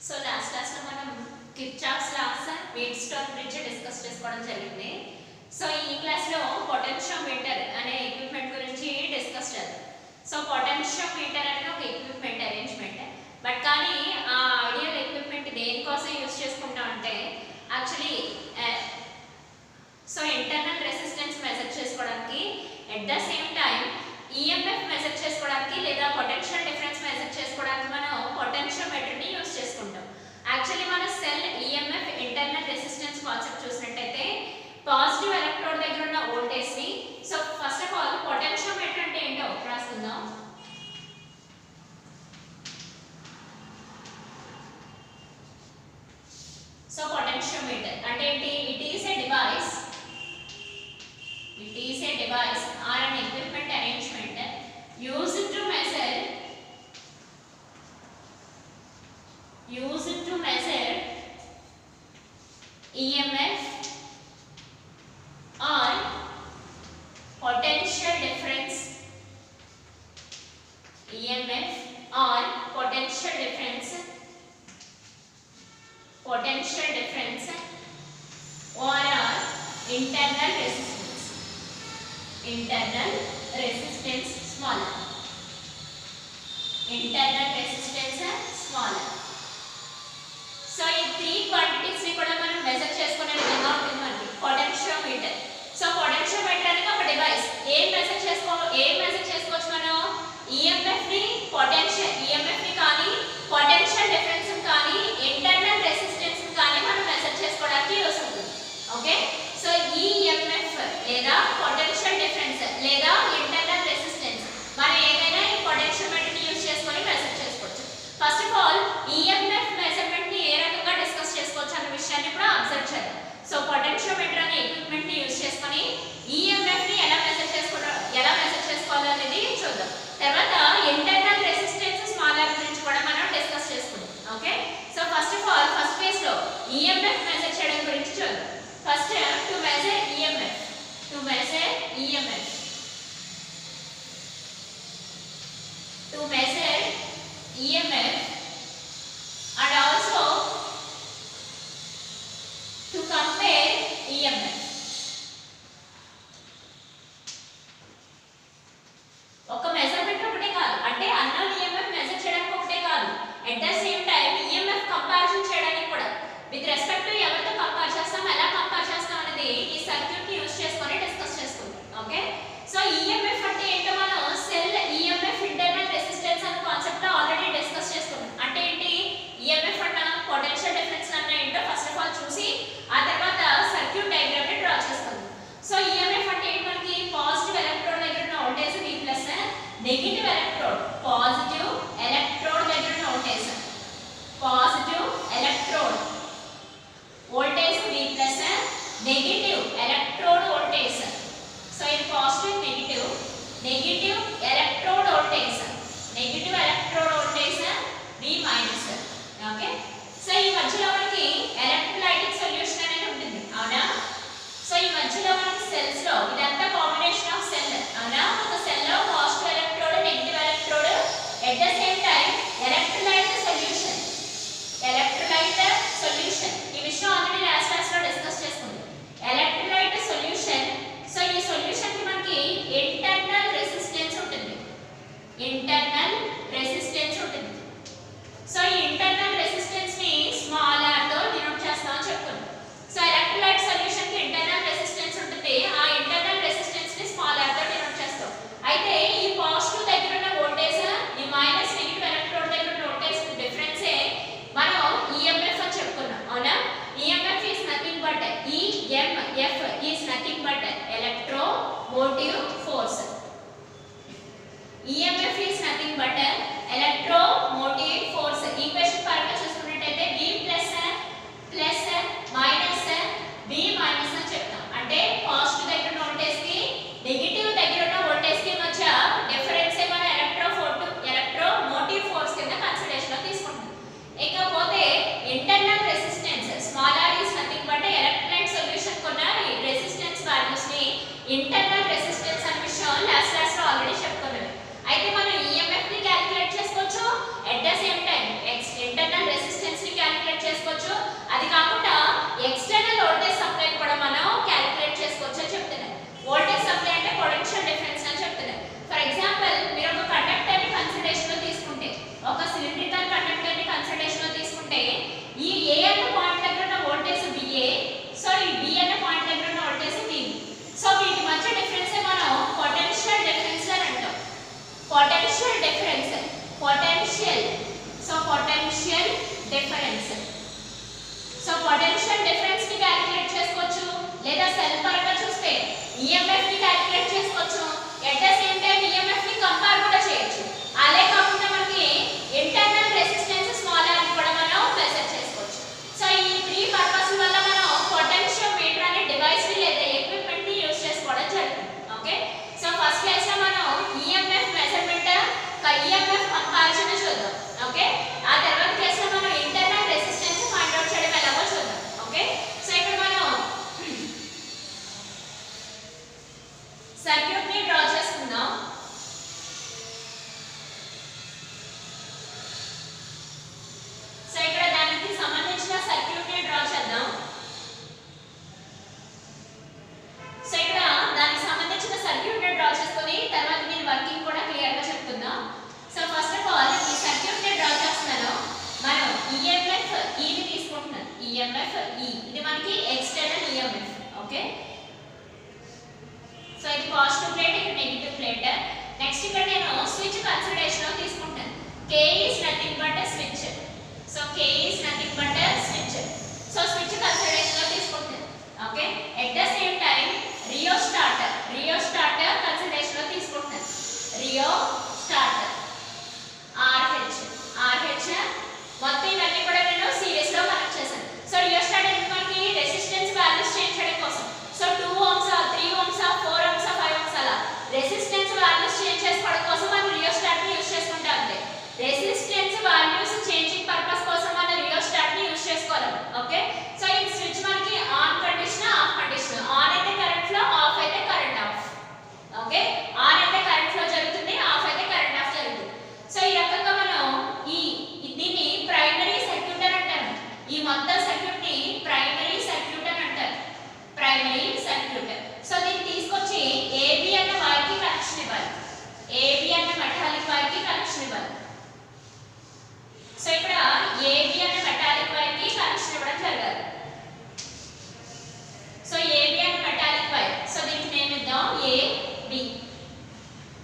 So last class లో మనం Kirchhoff's loss wheat stone గురించి డిస్కస్ చేసుకోవడం జరిగింది. సో ఈ క్లాస్ లో పొటెన్షియోమీటర్ అనే ఎక్విప్మెంట్ గురించి డిస్కస్ చేద్దాం. సో పొటెన్షియోమీటర్ అనేది ఒక ఎక్విప్మెంట్ అరేంజ్మెంట్, బట్ కానీ ఆ ఐడియల్ ఎక్విప్మెంట్ దేనికోసం యూజ్ చేసుకుంటాం అంటే actually so internal resistance measure చేసుకోవడానికి, at the same time EMF measure చేసుకోవడానికి లేదా పొటెన్షియల్ డిఫరెన్స్ మెజర్ చేసుకోవడానికి మనం పొటెన్షియోమీటర్ ని యూజ్ చేసుకుంటాం. యాక్చువల్లీ మన cell EMF internal resistance concept చూసినట్టయితే పాజిటివ్ ఎలక్ట్రోడ్ దగ్గర ఉన్న వోల్టేజ్ ని, so first of all potentiometer అంటే ఏంటో రాసుకుందాం. సో పొటెన్షియోమీటర్ అంటే ఏంటి? It is A device or an equipment arrangement used to measure EMF or potential difference or internal resistance smaller. So ఈ three quantities ని కూడా మనం మెజర్ చేసుకునే విధంగా ఉంటుంది మనకి పొటెన్షియోమీటర్. సో పొటెన్షియోమీటర్ అనేది ఒక డివైస్. ఏం మెజర్ చేసుకోవచ్చు మనం? ఈఎంఎఫ్ ని కానీ పొటెన్షియల్ డిఫరెన్స్ కానీ ఇంటర్నల్ రెసిస్టెన్స్ కానీ మనం మెజర్ చేసుకోవడానికి యూస్ అవుతుంది. ఓకే, సో ఈఎంఎఫ్ లేదా పొటెన్షియల్ డిఫరెన్స్ లేదా ఇంటర్నల్ రెసిస్టెన్స్ మనం ఏదైనా ఈ పొటెన్షియోమీటర్ ని యూస్ చేసుకొని మెజర్ చేసుకోవచ్చు. First of all EMF measurement ని ఏ రకంగా డిస్కస్ చేసుకోవచ్చు అనే విషయాన్ని ఇప్పుడు అబ్జర్వ్ చేద్దాం. సో పొటెన్షియోమీటర్ అనే ఎక్విప్మెంట్ ని యూస్ చేసుకొని ఈఎంఎఫ్ ని ఎలా మెజర్ చేసుకోవాలో అనేది చూద్దాం. తర్వాత ఇంటర్నల్ రెసిస్టెన్స్ స్మాలర్ గురించి కూడా మనం డిస్కస్ చేసుకుందాం. Okay, so first of all first phase లో ఈఎంఎఫ్ మెజర్ చేయడం గురించి చూద్దాం. First to measure EMF and also to compare EMF. ఒక మెజర్మెంట్ ఒకటే కాదు, అంటే అన్నోన్ EMF మెజర్ చేయడానికి ఒకటే కాదు, at the same time EMF comparison చేయడానికి కూడా. విత్ రెస్పెక్ట్ టు ఎవరితో కంపేర్ చేస్తాం, ఎలా కంపేర్ చేస్తాం అనేది ఈ సర్క్యూట్ ని యూస్ చేసుకొని డిస్కస్ చేసుకుంటాం. ఓకే, సో EMF అంటే ఏంటో మనం సెల్ EMF ఇంటర్నల్ రెసిస్టెన్స్ అనే కాన్సెప్ట్ లో ఆల్రెడీ డిస్కస్ చేసుకున్నాం. అంటే ఏంటి? EMF అన్న పొటెన్షియల్ డిఫరెన్స్ అన్న ఏంటో ఫస్ట్ ఆఫ్ ఆల్ చూసి ఆ తర్వాత సర్క్యూట్ డయాగ్రామ్ ని డ్రా చేసుకుందాం. సో EMF అంటే ఏంటి? మనకి పాజిటివ్ ఎలక్ట్రోడ్ దగ్గర ఉన్న voltage V plus, negative electrode దగ్గర ఉన్న voltage voltage V plus, negative electrode voltage. So ఇది positive negative electrode voltage V minus. Okay, so ఈ మధ్యలో మనకి ఎలక్ట్రోలైటిక్ సొల్యూషన్ అనేది ఉంటుంది, అవునా? సో ఈ మధ్యలో మనకి సెల్స్ లో ఇదంతా కాంబినేషన్ ఆఫ్ సెల్, అవునా? ఒక సెల్ లో positive electrode, negative electrode, at the same time electrolyte solution. ఈ విషయం ఆల్రెడీ లాస్ట్ క్లాస్ లో డిస్కస్ చేసుకుందాం. Electrolyte solution. సో ఈ సొల్యూషన్ కి మనకి ఇంటర్నల్ రెసిస్టెన్స్ ఉంటుంది. సో ఈ ఇంటర్నల్ రెసిస్టెన్స్ ని స్మాల్ r తో డినోట్ చేస్తామని చెప్పుకున్నాం. సో ఎలక్ట్రోలైట్ సొల్యూషన్ కి ఇంటర్నల్ రెసిస్టెన్స్ ఉంటుంది, ఆ ఇంటర్నల్ రెసిస్టెన్స్ ని స్మాల్ r తో డినోట్ చేస్తాం. అయితే ఈ పాజిటివ్ దగ్గర ఉన్న వోల్టేజ్, ఈ minus difference. So potential difference ని క్యాలిక్యులేట్ చేసుకోవచ్చు, లేదా సెల్ పరంగా చూస్తే ఈఎంఎఫ్ ని క్యాలిక్యులేట్ చేసుకోవచ్చు. At the same time EMF ని కంపేర్ కూడా చేయొచ్చు. అలే కాకుండా మనకి ఇంటర్నల్ రెసిస్టెన్స్ స్మాల్ ఆర్ కూడా మనం మెజర్ చేసుకోవచ్చు. సో ఈ త్రీ పర్పస్ వల్ల మనం పొటెన్షియోమీటర్ అనే డివైస్ ని లేదా ఎక్విప్మెంట్ ని యూస్ చేసుకోవడం జరుగుతుంది. ఓకే, సో ఫస్ట్ క్లాస్ లో మనం ఈఎంఎఫ్ మెజర్మెంట్ ఈఎంఎఫ్ కంపారిజన్ చూద్దాం. ఓకే, ఆ తర్వాత క్లాస్ లో మనం ఇంటర్నల్ రెసిస్టెన్స్ ఫైండ్ అవుట్ చేయడం ఎలాగో చూద్దాం. ఓకే, సో ఇక్కడ మనం సర్క్యూట్ ని డ్రా చేసుకుందాం. సో ఇక్కడ దానికి సంబంధించిన సర్క్యూట్ ని డ్రా చేద్దాం. సో ఇక్కడ దానికి సంబంధించిన సర్క్యూట్ ని డ్రా చేసుకొని తర్వాత నేను వర్కింగ్ కూడా క్లియర్ గా చెప్తున్నాం. సో ఫస్ట్ ఆఫ్ ఆల్ ఈ సర్క్యూట్ ని డ్రా చేస్తున్నాను. మనం ఈఎంఎఫ్ ఈ ని తీసుకుంటున్నాం. ఈఎంఎఫ్ ఈ ఇది మనకి ఎక్స్టర్నల్ ఈఎంఎఫ్. ఓకే, సో ఇది పాజిటివ్ ప్లేట్, ఇది నెగటివ్ ప్లేట్. నెక్స్ట్ ఇక్కడ నేను స్విచ్ కన్సిడరేషన్ లో తీసుకుంటాను. K is nothing but a switch. So K is nothing but a switch. So switch consideration లో తీసుకుంటాను. Okay, at the same time rheostat consideration లో తీసుకుంటాను. రియోస్టాట్ RH మొత్తం ఇవన్నీ కూడా నేను సిరీస్ లో కనెక్ట్ చేశాను. సో రియోస్టాట్ ఎందుకు మనకి రెసిస్టెన్స్ వాల్యూస్ చేంజ్ చేయడం కోసం. So 2 ohms 3 ohms 4 ohms 5 ohms అలా రెసిస్టెన్స్ వాల్యూస్ చేంజ్ చేసుకోవడం కోసం మనం రియోస్టాట్ ని యూస్ చేసుకుంటాం. అంతే, రెసిస్టెన్స్ వాల్యూస్ చేంజింగ్ పర్పస్ కోసం మనం రియోస్టాట్ ని యూస్ చేసుకోవాలి. ఓకే, సో ఈ స్విచ్ మనకి on condition of condition. On అయితే కరెంట్ ఫ్లో, ఆఫ్ అయితే కరెంట్ ఆఫ్. ఓకే, ఆన్ అయితే కరెంట్ ఫ్లో జరుగుతుంది, ఆఫ్ అయితే కరెంట్ ఆఫ్ జరుగుతుంది. సో ఈ రకంగా మనం దీన్ని ప్రైమరీ సర్క్యూట్ అని అంటారు. ఈ మొత్తం సర్క్యూట్ ని ప్రైమరీ సర్క్యూట్ అని అంటారు. Primary circuit. సో దీన్ని తీసుకొచ్చి AB అన్న వైర్ కి కనెక్షన్ ఇవ్వాలి. AB అన్న మెటాలిక్ వైర్ కి కనెక్షన్ ఇవ్వాలి. సో ఇక్కడ AB అన్న మెటాలిక్ వైర్ కి కనెక్షన్ ఇవ్వడం జరగాలి. సో AB అన్న మెటాలిక్ వైర్, సో దీనికి నేమ్ ఇద్దాం AB.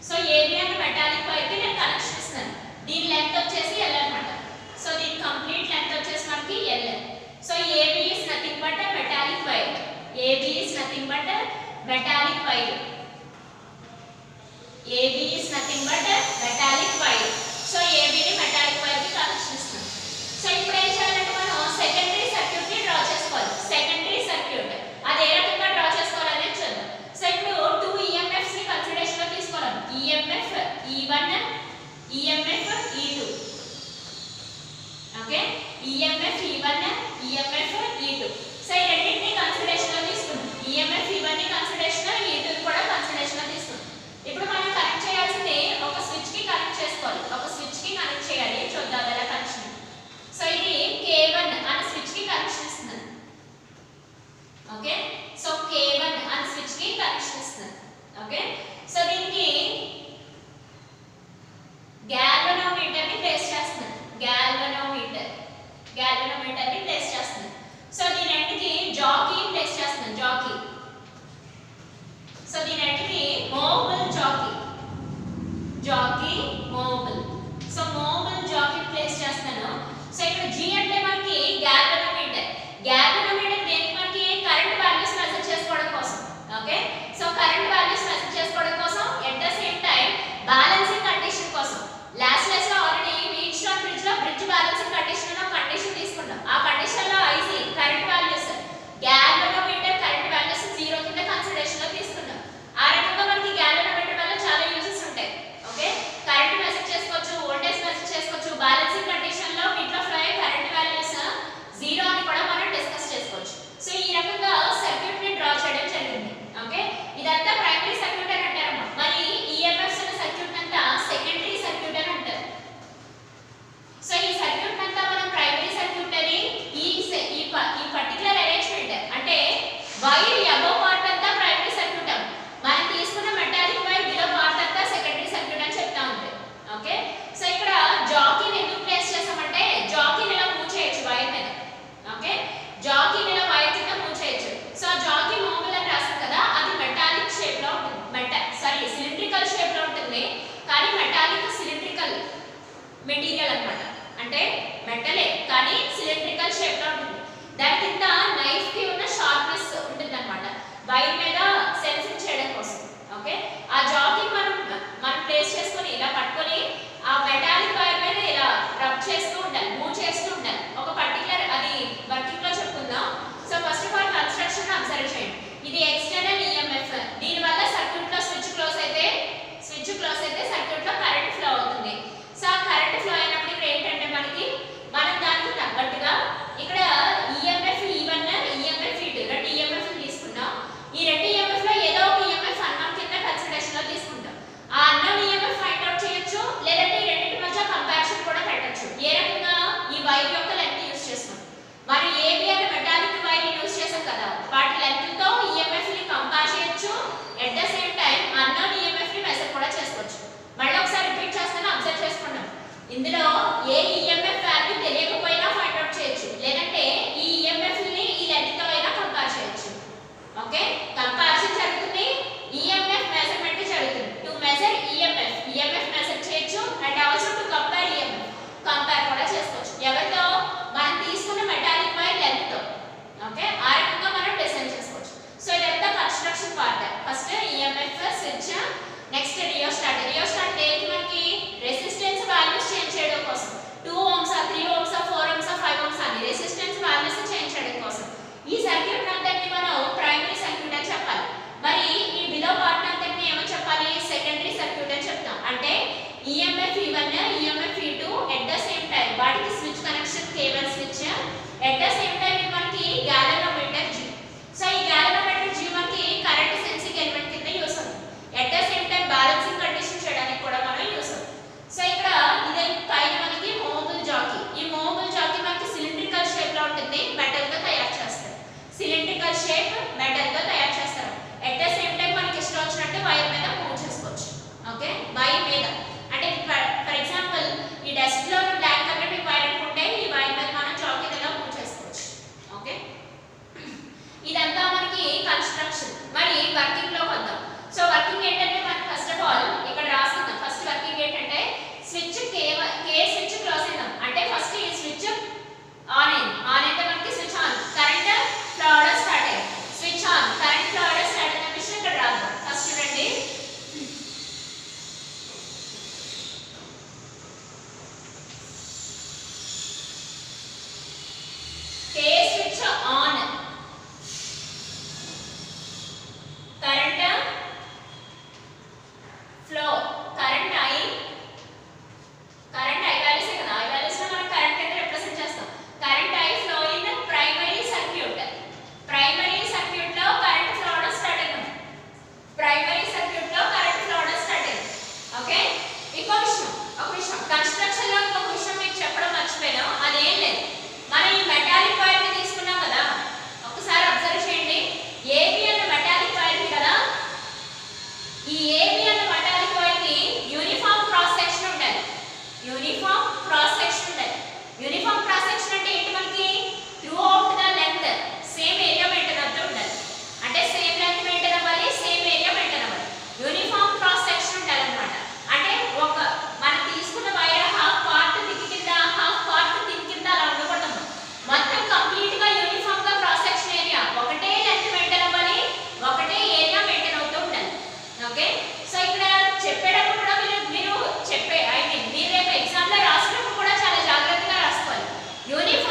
సో AB అన్న మెటాలిక్ వైర్ కి నేను కనెక్షన్ ఇస్తున్నాను. దీని లెంగ్త్ వచ్చేసి L అన్నమాట. సో దీని కంప్లీట్ లెంగ్త్ వచ్చేసి మనకి L. So AB is nothing but a metallic wire. AB is nothing but a metallic wire. AB is nothing but a metallic wire. So AB ని metallic wire కి connection ఇస్తున్నాం. So ఇప్పుడు ఏం చేయాలంటే మనం secondary circuit ని draw చేసుకోవాలి. Secondary circuit అది ఏ రకంగా డ్రా చేసుకోవాలనేది చూద్దాం. సో ఇప్పుడు 2 ఈఎంఎఫ్స్ ని కన్సిడరేషన్ లో తీసుకోవాలి. EMF E1, EMF E2. Okay, EMF E1, EMF E2. So ఈ రెండింటిని కన్సిడరేషన్ లో తీసుకున్నాం. ఈఎంఎఫ్ E1 ని కన్సిడరేషన్ లో, E2 ని కూడా కన్సిడరేషన్ లో తీసుకున్నాం. ఇప్పుడు మనం కనెక్ట్ చేయాల్సింది ఒక స్విచ్ కి కనెక్ట్ చేసుకోవాలి. ఒక స్విచ్ కి కనెక్ట్ చేయాలి. చూద్దాం ఎలా కనెక్షన్. సో ఇది K1 అనే స్విచ్ కి కనెక్షన్ ఇస్తున్నాను. ఓకే, సో K1 అనే స్విచ్ కి కనెక్షన్ ఇస్తున్నాను. ఓకే, సో దీనికి గ్యాల్వనోమీటర్ ని ప్లేస్ చేస్తున్నాను. గ్యాల్వనోమీటర్ ని ప్లేస్ చేస్తున్నాను. సో దీని ఎండ్కి జాకీ ప్లేస్ చేస్తున్నాను. జాకీ. సో దీని ఎండ్కి మోబుల్ జాకీ మోబుల్. సో మోబుల్ జాకీ ప్లేస్ చేస్తున్నాను. సో ఇక్కడ G అంటే మనకి గ్యాల్వనోమీటర్. గ్యాల్వనోమీటర్ దేనికి మనకి కరెంట్ వాల్యూస్ మెజర్ చేసుకోవడం కోసం. Okay, so current values measure చేసుకోవడం కోసం, at the same time balancing condition కోసం. లాస్ట్ క్లాస్ లో ఆల్రెడీ వీట్ స్టోన్ బ్రిడ్జ్ లో బ్రిడ్జ్ బ్యాలెన్సింగ్ కండిషన్ లో కండిషన్ తీసుకున్నాం. ఆ కండిషన్ లో IC current values, galvanometer current values 0 కింద కన్సిడరేషన్ లో తీసుకున్నాం. ఆ రకంగా మనకి గ్యాల్వనోమీటర్ వల్ల చాలా యూజెస్ ఉంటాయి. ఓకే, కరెంట్ మెజర్ చేసుకోవచ్చు, వోల్టేజ్ మెజర్ చేసుకోవచ్చు. బ్యాలెన్సింగ్ కండిషన్ లో వీటిలో ఫ్లో అయ్యే కరెంట్ వాల్యూస్ 0 అని కూడా మనం డిస్కస్ చేసుకోవచ్చు. సో ఈ రకంగా సర్క్యూట్ ని డ్రా చేయడం జరిగింది. ఓకే, ఇదంతా ప్రైమరీ సర్క్యూట్ అని అంటారు. మరి ఈఎంఎఫ్స్ అనే సర్క్యూట్ అంతా సెకండరీ సర్క్యూట్ అని అంటారు. సో ఈ సర్క్యూట్ అంతా మనం ప్రైమరీ సర్క్యూట్ అని ఈ పర్టికులర్ అరేంజ్మెంట్ అంటే వైర్ అబవ్ పార్ట్ అంతా ప్రైమరీ సర్క్యూట్. మనం తీసుకున్న మెటాలిక్ వైర్ బిలో పార్ట్ అంతా సెకండరీ సర్క్యూట్ అని చెప్తా ఉంటాయి. ఓకే, సో ఇక్కడ జాకీని ఎందుకు ప్లేస్ చేసామంటే జాకీని ఇలా మూవ్ చేయొచ్చు వైర్ మీద. ఓకే, జాకీని ఇలా వైర్ కింద మూవ్ చేయొచ్చు. సో జాకీ మోబుల్ అని రాసాం కదా, అది మెటాలిక్ షేప్ లో ఉంటుంది. సిలిండ్రికల్ షేప్ లో ఉంటుంది, కానీ మెటాలిక్ సిలిండ్రికల్ మెటీరియల్ అన్నమాట. అంటే మెటలే కానీ సిలిండ్రికల్ షేప్ లో ఉంటుంది. దాని కింద నైఫ్ కి ఉన్న షార్ప్నెస్ ఉంటుంది అనమాట, వైర్ మీద సెన్సింగ్ చేయడం కోసం. ఓకే, ఆ జాకి మనం ప్లేస్ చేసుకొని ఇలా పట్టుకొని ఆ మెటాలిక్ వైర్ మీద ఇలా రబ్ చేస్తూ ఉండాలి, మూవ్ చేస్తూ ఉండాలి. ఒక పర్టికులర్ అది వర్కింగ్ లో చెప్పుకుందాం. So first of all construction observe చేయండి. ఇది ఎక్స్టర్నల్ ఈఎంఎఫ్. దీని వల్ల సర్క్యూట్ లో స్విచ్ క్లోజ్ అయితే సర్క్యూట్ లో కరెంట్ ఫ్లో అవుతుంది. సో ఆ కరెంట్ ఫ్లో అయినప్పుడు ఇక్కడ ఏంటంటే మనం దానికి తగ్గట్టుగా ఇక్కడ ఈఎంఎఫ్ E1 ఈఎంఎఫ్ E2 రెండు ఈఎంఎఫ్ తీసుకున్నాం. ఈ రెండు ఈఎంఎఫ్ లో ఏదో ఒక ఈఎంఎఫ్ అన్నోన్ కింద కన్సిడరేషన్ లో తీసుకుంటాం. ఆ అన్నోన్ ఈఎంఎఫ్ ఫైండ్ అవుట్ చేయొచ్చు, లేదంటే ఈ రెండింటి మధ్య కంపారిజన్ కూడా పెట్టొచ్చు. ఏ రకంగా? ఈ వైర్ యొక్క లెంత్ యూస్ చేస్తాం. మనం ఏబి అనే మెటాలిక్ వైర్ యూస్ చేసాం కదా, వాటి లెంత్ తో ఈఎంఎఫ్ ని కంపేర్ చేయొచ్చు. At the same time unknown EMF ని మెజర్ కూడా చేసుకోవచ్చు. మళ్ళీ ఒకసారి రిపీట్ చేస్తాను, అబ్జర్వ్ చేసుకున్నాం. ఇందులో ఏ ఈఎంఎఫ్ వాల్యూ తెలియకపోయినా ఫైండ్ అవుట్ చేయొచ్చు, లేదంటే ఈ ఈఎంఎఫ్ ని ఈ లెంత్ తో అయినా కంపేర్ చేయొచ్చు. ఓకే, కంపారిజన్ జరుగుతుంది, ఈఎంఎఫ్ మెజర్మెంట్ జరుగుతుంది. టు మెజర్ ఈఎంఎఫ్ మెజర్ చేయొచ్చు, and also to compare EMF compare కూడా చేసుకోవచ్చు. ఎవరితో? మనం తీసుకున్న మెటాలిక్ వైర్ లెంత్ తో. ఓకే, ఆ రకంగా మనం డిజైన్ చేసుకోవచ్చు. సో ఇదంతా construction part. First EMF switch, next rheostat దేనికి? మనకి రెసిస్టెన్స్ వాల్యూస్ చేంజ్ చేయడం కోసం. 2 ohms 3 ohms 4 ohms 5 ohms అని రెసిస్టెన్స్ వాల్యూస్ చేంజ్ చేయడం కోసం. ఈ సర్క్యూట్ అంతటిని మనం ప్రైమరీ సర్క్యూట్ అని చెప్పాలి. మరి ఈ బిలో పార్ట్ అంతటిని ఏమని చెప్పాలి? సెకండరీ సర్క్యూట్ అని చెప్తాం. అంటే EMF E1 EMF E2 at the same time వాటికి switch connection K1 switch, at the same time మనకి గ్యాలనోమీటర్ G. సో ఈ గ్యాలనోమీటర్ G మనకి కరెంట్ సెన్సింగ్ ఎలిమెంట్ కింద యూస్ అవుతుంది. At the same time balancing condition చేయడానికి కూడా మనం use అవుతుంది. సో ఇక్కడ ఇదే పైన మనకి మూవబుల్ జాకీ. ఈ మూవబుల్ జాకీ మనకి సిలిండ్రికల్ షేప్ లో ఉంటుంది, మెటల్ గా తయారు చేస్తారు. సిలిండ్రికల్ షేప్ మెటల్ గా తయారు చేస్తారు. ఎట్ ద సేమ్ టైం మనకి ఇష్టం వచ్చినట్టు వైర్ మీద మూవ్ చేసుకోవచ్చు. ఓకే, వైర్ మీద అంటే ఫర్ ఎగ్జాంపుల్ ఈ డెస్క్ లో బ్లాక్ కలర్ వైర్ అనుకుంటే ఈ వైర్ మీద మనం జాకీ ఇలా మూవ్ చేసుకోవచ్చు. ఓకే, ఇదంతా మనకి కన్స్ట్రక్షన్. మరి వర్కింగ్ లోకి వద్దాం. సో వర్కింగ్ ఏంటంటే మనం ఫస్ట్ ఆఫ్ ఆల్ ఇక్కడ రాసుకుందాం. ఫస్ట్ వర్కింగ్ ఏంటంటే స్విచ్ కే స్విచ్ క్లోజ్ అయిందాం. అంటే ఫస్ట్ ఈ స్విచ్ ఆన్ అయితే మనకి స్విచ్ ఆన్, కరెంట్ ఫ్లో అవడం స్టార్ట్ అయ్యింది. స్విచ్ ఆన్, కరెంట్ ఫ్లో అవడం స్టార్ట్ అయిన విషయం ఇక్కడ రాద్దాం. ఫస్ట్ చూడండి, K switch on, current flow, current I values కదా, ఐ వాల్యూస్ లో మనం కరెంట్ కింద రిప్రజెంట్ చేస్తాం. Current I flow in primary circuit. Primary circuit లో కరెంట్ ఫ్లో అవడం స్టార్ట్ అయింది. ప్రైమరీ సర్క్యూట్ లో కరెంట్ ఫ్లో అవడం స్టార్ట్ అయింది. ఓకే, ఒక విషయం కన్స్ట్రక్షన్ లో ఇంకొక విషయం మీకు చెప్పడం మర్చిపోయాను. అదేం లేదు, మనం ఈ మెటాలిక్ వైర్ ని తీసుకున్నాం కదా, ఒకసారి అబ్జర్వ్ చేయండి. ఏబి అన్న మెటాలిక్ వైర్ కదా, ఈ ఏబి అన్న మెటాలిక్ వైర్ కి యూనిఫామ్ క్రాస్ సెక్షన్ ఉండాలి. యూనిఫామ్ క్రాస్ సెక్షన్ ఉండాలి. యూనిఫామ్ క్రాస్ సెక్షన్ అంటే ఏంటి? మనకి through out the length same area maintain అవుతూ ఉండాలి. అంటే సేమ్ లెంత్ మెయింటైన్ అవ్వాలి, సేమ్ ఏరియా మెయింటైన్ అవ్వాలి. యూనిఫామ్ క్రాస్ సెక్షన్ ఉండాలి అనమాట. అంటే ఒక మనం తీసుకున్న వైర్ హాఫ్ పార్ట్ దిక్కు కింద, హాఫ్ పార్ట్ దిక్కు కింద అలా ఉండకూడదు. మొత్తం కంప్లీట్ గా యూనిఫామ్ గా క్రాస్ సెక్షన్ ఏరియా ఒకటే లెంత్ మెయింటైన్ అవ్వాలి, ఒకటే ఏరియా మెయింటైన్ అవుతూ ఉండాలి. ఓకే, సో ఇక్కడ చెప్పేటప్పుడు కూడా మీరు రేపు ఎగ్జామ్ లో రాసినప్పుడు కూడా చాలా జాగ్రత్తగా రాసుకోవాలి. యూనిఫామ్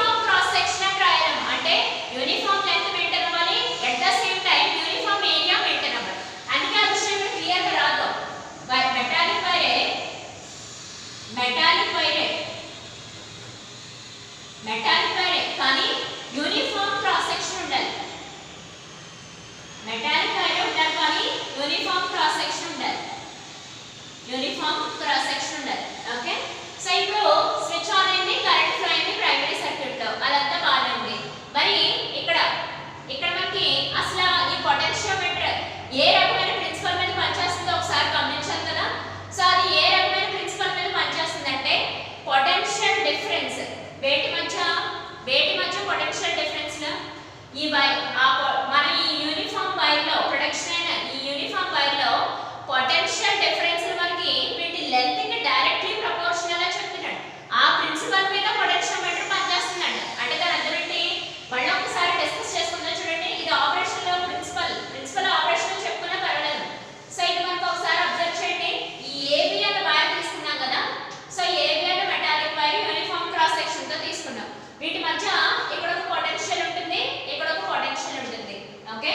తీసుకున్నాం. వీటి మధ్య ఇక్కడ ఒక పొటెన్షియల్ ఉంటుంది, ఇక్కడ ఒక పొటెన్షియల్ ఉంటుంది. ఓకే,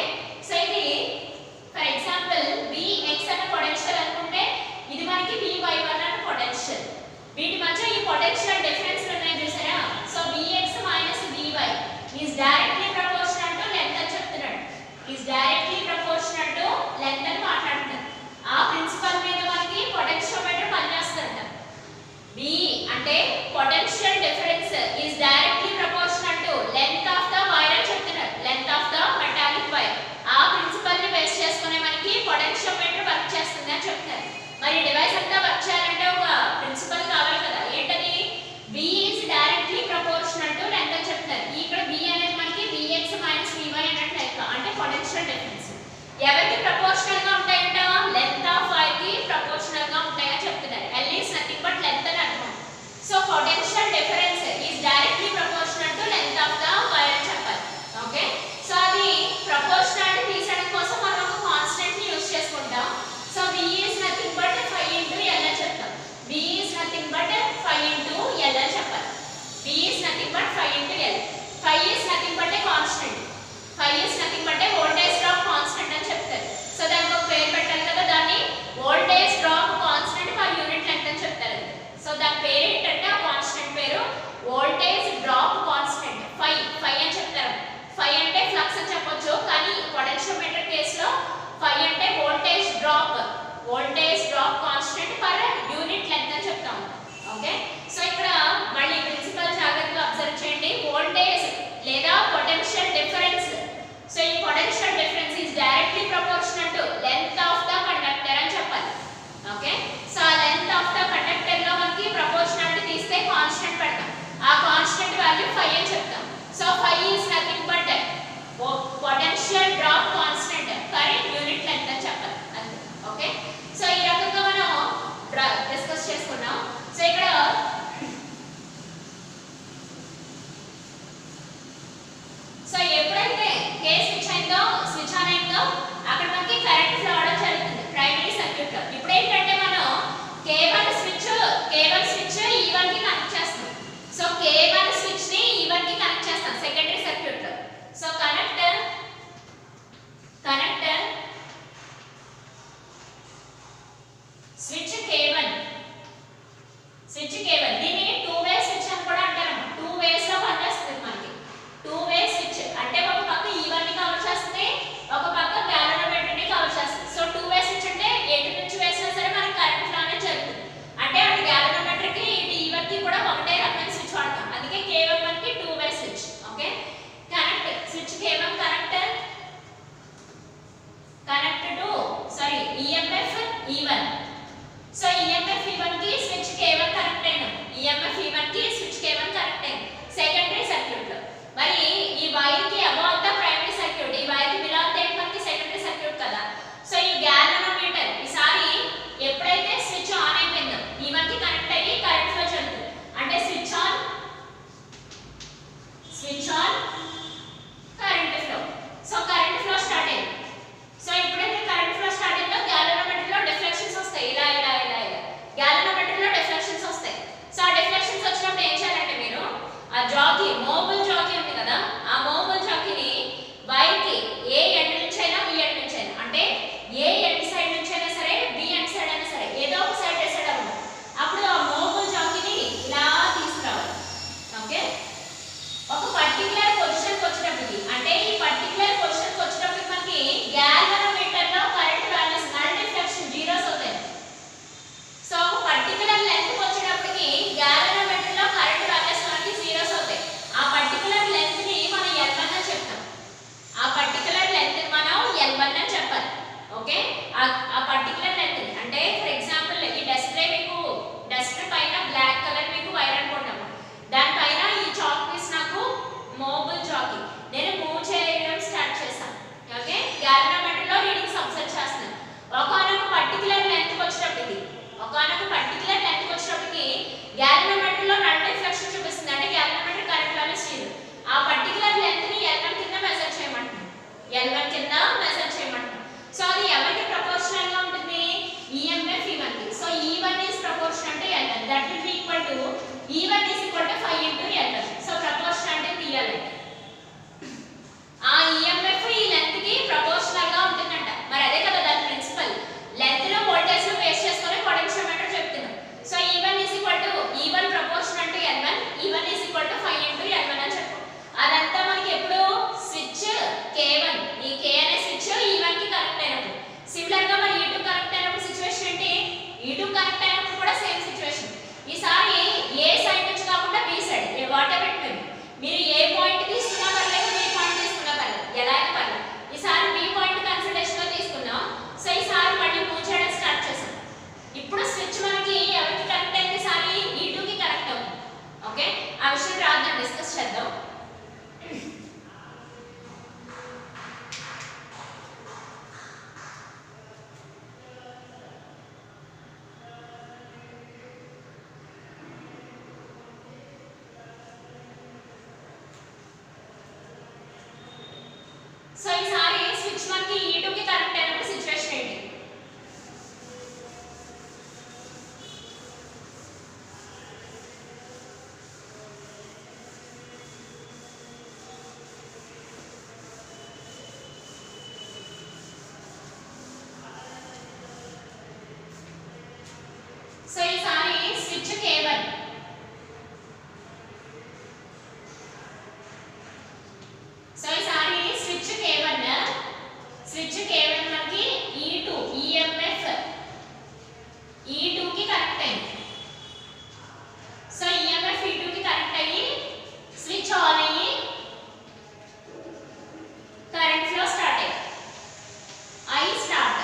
సో ఇది ఫర్ ఎగ్జాంపుల్ Vx అనే పొటెన్షియల్ అనుకుంటే ఇది మనకి Vy1 అనే పొటెన్షియల్. వీటి మధ్య ఈ పొటెన్షియల్ డిఫరెన్స్ ఉన్నాయి చూసారా. So Vx Vy is directly proportional to length అని చెప్తున్నాడు. is directly proportional to length అని మాట్లాడుతున్నారు. ఆ ప్రిన్సిపల్ మీద మనకి పొటెన్షియోమీటర్ పనిచేస్తుంట. V అంటే potential difference is directly proportional to length of the wire అని చెప్తున్నారు. length of the metallic wire. ఆ ప్రిన్సిపల్ ని బేస్ చేసుకునే మనకి పొటెన్షియోమీటర్ వర్క్ చేస్తుంది అని చెప్తున్నారు. మరి డివైస్ అంతా వర్క్ చేయాలంటే ఒక ప్రిన్సిపల్ కావాలి కదా. ఏంటది? V is directly proportional to length అని చెప్తున్నారు. ఇక్కడ V అనేది మనకి Vx Vy అన్నట్టు లెక్క, అంటే పొటెన్షియల్ డిఫరెన్స్. ఎవరికి ప్రపోర్షనల్ గా ఉంటాయంట? లెంత్ ఆఫ్ వైర్ కి ప్రపోర్షనల్ గా ఉంటాయని చెప్తున్నారు. L is nothing but length అని అర్థం. So potential difference is directly proportional to length of the wire అని చెప్పాలి. ఓకే, సో అది ప్రపోర్షనాలిటీ తీసడం కోసం మనం ఒక కాన్స్టెంట్ ని యూస్ చేసుకుంటాం. So V is nothing but 5 into L అని చెప్తాం. V is nothing but 5 into L అని చెప్పాలి. V is nothing but 5 into L. 5 is nothing but a constant. 5 is nothing but a voltage drop constant అని చెప్తారు. So దానికి ఒక పేరు పెట్టాలి కదా, దాన్ని voltage drop constant per unit length అని చెప్తారు. సో దాని పేరు ఏంటంటే ఆ కాన్స్టెంట్ పేరు voltage drop constant. 5 అని చెప్తారు. 5 అంటే ఫ్లక్స్ అని చెప్పొచ్చు, కానీ పొటెన్షియోమీటర్ కేసులో 5 అంటే voltage drop constant per unit length అని చెప్తాము. ఓకే, సో ఇక్కడ మళ్ళీ ప్రిన్సిపల్ జాగ్రత్తగా అబ్జర్వ్ చేయండి. వోల్టేజ్ లేదా పొటెన్షియల్ డిఫరెన్స్. సో ఈ potential difference is directly proportional to length of the conductor అని చెప్పాలి. ఓకే, సో ఆ length of the conductor లో మనకి ప్రపోర్షనాలిటీ తీస్తే కాన్స్టెంట్ పెడతాం. ఆ కాన్స్టెంట్ వాల్యూ 5 అని చెప్తాం. So 5 is nothing but potential drop constant per unit length అని చెప్పాలి అంతే. ఓకే, సో ఈ రకంగా మనం డిస్కస్ చేసుకున్నాం. సో ఇక్కడ సో ఎప్పుడైతే కే స్విచ్ అయిందో స్విచ్ ఆన్ అయిందో అక్కడ మనకి కరెంట్ ఫ్లో అవడం జరుగుతుంది ప్రైమరీ సర్క్యూట్ లో. ఇప్పుడు ఏంటంటే మనం K1 స్విచ్ E1 కి కనెక్ట్ చేస్తాం. సో K1 స్విచ్ ని E1 కి కనెక్ట్ చేస్తాం సెకండరీ సర్క్యూట్ లో. సో కనెక్టర్ స్విచ్ K1 దీన్ని 2 వే స్విచ్ అని కూడా అంటారు. 2 వేస్ లో పనిచేస్తుంది మనకి. 2 వే స్విచ్ అంటే ఒక పక్క E1 ని కవర్ చేస్తుంది, ఒక పక్క గ్యాలనోమీటర్ ని కవర్ చేస్తుంది. సో 2 వే స్విచ్ అంటే ఎటు నుంచి వేసినా సరే మనకి కరెంట్ ఫ్లో అనేది జరుగుతుంది. అంటే అటు గ్యాలనోమీటర్ కి ఇటు E1 కి కూడా ఒకటే రకమైన స్విచ్ వాడతాం. అందుకే K1 మనకి 2 వే switch. Okay, connect switch K1 connect to EMF E1. So EMF E1 కి స్విచ్ K1 కనెక్ట్ అయినాం. EMF E1 కి స్విచ్ K1 కనెక్ట్ అయింది సెకండరీ సర్క్యూట్ లో. మరి ఈ వైర్ కి అబౌవ్ అంతా ప్రైమరీ సర్క్యూట్, ఈ వైర్ కి బిలో అంతా మనకి సెకండరీ సర్క్యూట్ కదా. సో ఈ గ్యాలనోమీటర్ ఈసారి ఎప్పుడైతే స్విచ్ ఆన్ అయిపోయిందో E1 కి కనెక్ట్ అయ్యి కరెంట్ ఫ్లో జరుగుతుంది. అంటే switch on current flow. So current flow start అయింది. సో ఎప్పుడైతే కరెంట్ ఫ్లో స్టార్ట్ అయిందో గ్యాలనోమీటర్ లో డిఫ్లెక్షన్స్ వస్తాయి. ఇలా గ్యాలనోమీటర్ లో డిఫ్లెక్షన్స్ వస్తాయి. సో ఆ డిఫ్లెక్షన్స్ వచ్చినప్పుడు ఏం చేయాలంటే మీరు ఆ జాకీ మోబుల్ జాకీ ఉంది కదా, ఆ మోబుల్ జాకీని వైర్ కి ఏ ఎండ్ నుంచి అయినా బి ఎండ్ నుంచి అయినా, అంటే ఏ ఎండ్ సైడ్ నుంచి అయినా సరే బి ఎండ్ సైడ్ అయినా సరే ఏదో ఒక సైడ్ డిసైడ్ అవ్వాలి. అప్పుడు ఆ మోబుల్ జాకీని ఇలా తీసుకురావాలి. ఓకే, ఒక పర్టికులర్ పొజిషన్ కి వచ్చేటప్పటికి, అంటే ఈ పర్టికులర్ పొజిషన్ కి వచ్చేటప్పటికి మనకి గ్యాల్వనోమీటర్ లో current values null deflection zeros అవుతాయి. సో ఒక పర్టికులర్ లెంత్ కి వచ్చేటప్పటికి గ్యాల్వనోమీటర్ లో కరెంట్ వాల్యూస్ మనకి జీరోస్ అవుతాయి. ఆ పర్టికులర్ లెంత్ ని మనం L1 అని చెప్తాం. ఆ పర్టికులర్ లెంత్ ని మనం L1 అని చెప్పాలి. ఓకే, ఆ పర్టికులర్ లెంత్ అంటే ఫర్ ఎగ్జాంపుల్ ఈ డస్టర్ పైన బ్లాక్ కలర్ మీకు వైర్ అనుకుంటాము. దానిపైన ఈ చాక్ పీస్ నాకు మోబుల్ జాకీ నేను మూవ్ చేయడం స్టార్ట్ చేశాను. ఓకే, గ్యాలనోమీటర్ లో రీడింగ్స్ అబ్జర్వ్ చేస్తున్నాను. ఒకనొక పర్టికులర్ లెంత్ కి వచ్చేటప్పటికి గ్యాలనోమీటర్ లో నల్ డిఫ్లెక్షన్ చూపిస్తుంది. అంటే గ్యాలనోమీటర్ కరెంట్ వాల్యూస్ జీరో. ఆ పర్టికులర్ లెంత్ ని L1 కింద మెజర్ చేయమంటున్నాం. సో అది ఎవరికి ప్రపోర్షనల్ గా ఉంటుంది? EMF E1 కి. So E1 is proportional to L1. That will be equal to E1 is equal to 5 into L1. So ఈసారి స్విచ్ మనకి E2 కి కనెక్ట్ అయినప్పుడు సిచువేషన్ ఏంటి? సో ఈసారి స్విచ్ K1 సో ఈసారి స్విచ్ K1 మనకి E2 EMF E2 కి connect అయింది. సో EMF E2 కి కనెక్ట్ అయ్యి స్విచ్ ఆన్ అయ్యి కరెంట్ ఫ్లో స్టార్ట్ అయ్యింది. I start.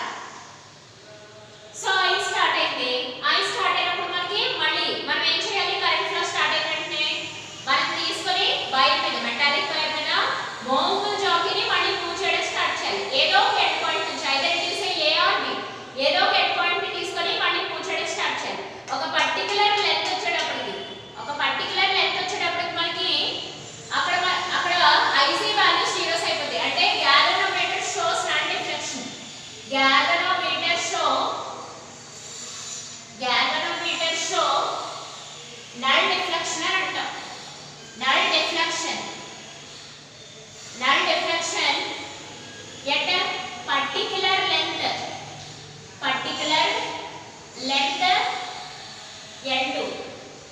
So I start అయింది. I స్టార్ట్ అయినప్పుడు మనకి మళ్ళీ మనం ఏం చేయాలి? కరెంట్ ఫ్లో స్టార్ట్ అయిన వెంటనే మనం తీసుకొని వైర్ మీద మెటాలిక్ వైర్ మీద మోగుల్ జాకీని మళ్ళీ మూవ్ చేయడం స్టార్ట్ చేయాలి. ఏదో ఒక ఎండ్ పాయింట్ నుంచి either it is A or B ఏదో ఒక ఎండ్ పాయింట్ ని తీసుకొని మళ్ళీ మూవ్ చేయడం స్టార్ట్ చేయాలి. ఒక పర్టిక్యులర్ లెంత్ వచ్చేటప్పటికి మనకి అక్కడ IC వాల్యూ జీరోస్ అయిపోతాయి. అంటే galvanometer shows non deflection. Galvanometer show null deflection అని అంటాం. Null deflection at particular length N2.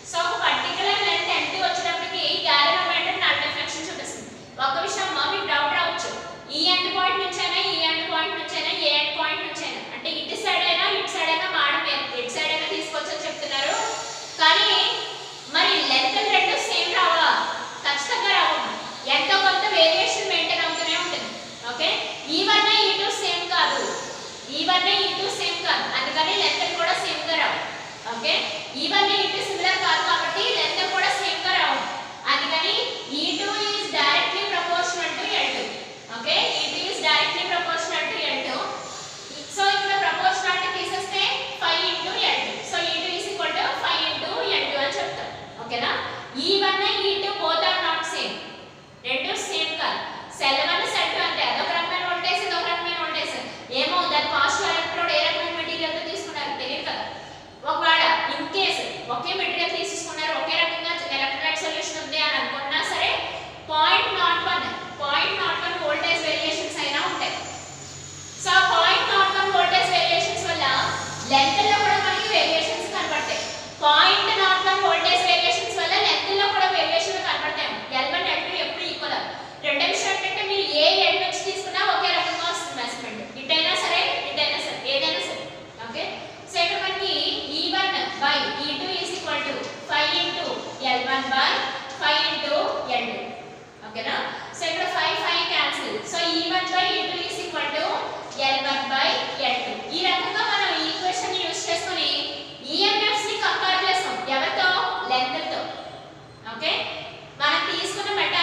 So ఒక పర్టిక్యులర్ లెంత్ N2 వచ్చినప్పటికి గ్యాలనోమీటర్ నల్ డిఫ్లెక్షన్ చూపిస్తుంది. ఒక విషయం మీకు డౌట్ రావచ్చు, ఈ ఎండ్ పాయింట్ నుంచైనా ఏ ఎండ్ పాయింట్ నుంచైనా అంటే ఇటు సైడ్ అయినా మేడం ఇటు సైడ్ అయినా తీసుకోవచ్చని చెప్తున్నారు. కానీ మరి లెంత్ రెండు సేమ్ రావా? ఖచ్చితంగా రావు. ఎంతో కొంత వేరియేషన్ మెయింటైన్ అవుతూనే ఉంటుంది. ఓకే, E1 E2 సేమ్ కాదు. అందుకని లెంత్ కూడా సేమ్ గా రావు. ఓకే, E1 E2 సిమిలర్ కాదు కాబట్టి లెంత్ కూడా సేమ్ గా రావు. అందుకని E2 is directly proportional to L2. Okay, E2 is directly proportional to L2. So ఇక్కడ ప్రపోర్షనాలిటీ తీసేస్తే 5 into L2. So E2 is equal to 5 into L2 అని చెప్తాం. ఓకేనా? E1 E2 both are not same. రెండు same కాదు. Cell 1 cell 2 అంటే అదొక రకమైన వోల్టేజ్, ఇదొక రకమైన వోల్టేజ్. ఏమో దాని పాజిటివ్ ఎలక్ట్రోడ్ ఏ రకమైన మెటీరియల్ తో తీసుకున్నారు తెలియదు కదా. ఒకవేళ ఇన్ కేస్ ఒకే మెటీరియల్ తీసుకున్నారు, ఒకే రకంగా ఎలక్ట్రోలైట్ సొల్యూషన్ ఉంది అని అనుకున్నా సరే 0.01 వోల్టేజ్ వేరియేషన్స్ అయినా ఉంటాయి. సో 0.01 వోల్టేజ్ వేరియేషన్స్ వల్ల లెంత్ లో కూడా మనకి వేరియేషన్స్ కనబడతాయి. 0.01 వోల్టేజ్ వేరియేషన్స్ వల్ల లెంత్ లో కూడా వేరియేషన్ కనబడతాయి. L1 L2 ఎప్పుడు ఈక్వల్. రెండో విషయం ఏంటంటే మీరు ఏ ఎండ్ నుంచి తీసుకున్నా ఒకే రకంగా వస్తుంది మెజర్మెంట్. ఇటైనా సరే ఏదైనా సరే. ఓకే, సో ఇక్కడ మనకి E1 by E2 is equal to 5 into L1 by 5 into L2. ఓకేనా? సో ఇక్కడ 5 cancel. So E1 by E2 is equal to L1 by L2. ఈ రకంగా మనం ఈ ఈక్వేషన్ యూస్ చేసుకొని EMFs ని కంపేర్ చేస్తాం. ఎవరితో? లెంత్ తో. ఓకే, మనం తీసుకున్న మెటాలిక్